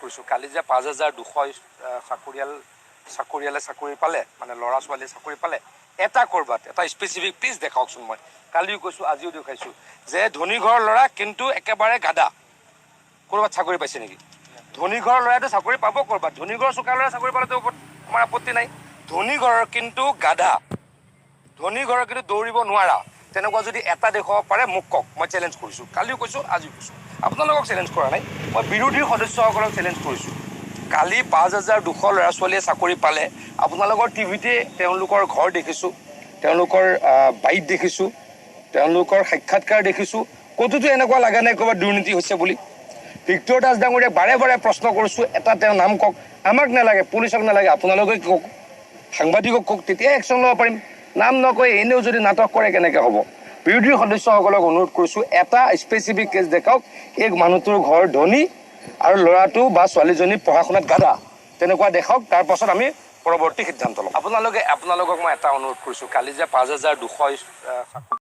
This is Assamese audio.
কৰিছোঁ কালি যে ৫,২০০ চাকৰিয়ালে চাকৰি পালে মানে ল'ৰা ছোৱালীয়ে চাকৰি পালে এটা ক'ৰবাত এটা স্পেচিফিক প্লিজ দেখাওকচোন মই কালিও কৈছোঁ আজিও দেখুৱাইছোঁ যে ধনী ঘৰৰ ল'ৰা কিন্তু একেবাৰে গাদা ক'ৰবাত চাকৰি পাইছে নেকি ধনী ঘৰৰ ল'ৰাইতো চাকৰি পাব ক'ৰবাত ধনী ঘৰৰ চোকা ল'ৰাই চাকৰি পালেতো আমাৰ আপত্তি নাই ধনী ঘৰৰ কিন্তু গাধা ধনী ঘৰৰ কিন্তু দৌৰিব নোৱাৰা তেনেকুৱা যদি এটা দেখুৱাব পাৰে মোক কওক মই চেলেঞ্জ কৰিছোঁ কালিও কৈছোঁ আজিও কৈছোঁ আপোনালোকক চেলেঞ্জ কৰা নাই মই বিৰোধী সদস্যসকলক চেলেঞ্জ কৰিছোঁ কালি ৫,২০০ ল'ৰা ছোৱালীয়ে চাকৰি পালে আপোনালোকৰ টিভিতে তেওঁলোকৰ ঘৰ দেখিছোঁ তেওঁলোকৰ বাইট দেখিছোঁ তেওঁলোকৰ সাক্ষাৎকাৰ দেখিছোঁ ক'তোতো এনেকুৱা লগা নাই ক'ৰবাত দুৰ্নীতি হৈছে বুলি ভিক্টৰ দাস ডাঙৰীয়াক বাৰে বাৰে প্ৰশ্ন কৰিছোঁ এটা তেওঁ নাম কওক আমাক নালাগে পুলিচক নালাগে আপোনালোকে কওক সাংবাদিকক কওক তেতিয়াই একশ্যন ল'ব পাৰিম নাম নকৈ এনেও যদি নাটক কৰে কেনেকৈ হ'ব বিৰোধী সদস্যসকলক অনুৰোধ কৰিছোঁ এটা স্পেচিফিক কেছ দেখাওক এই মানুহটোৰ ঘৰ ধনী আৰু ল'ৰাটো বা ছোৱালীজনী পঢ়া শুনাত গাধা তেনেকুৱা দেখাওক তাৰপাছত আমি পৰৱৰ্তী সিদ্ধান্ত ল'ম আপোনালোকক মই এটা অনুৰোধ কৰিছোঁ কালি যে ৫,২০০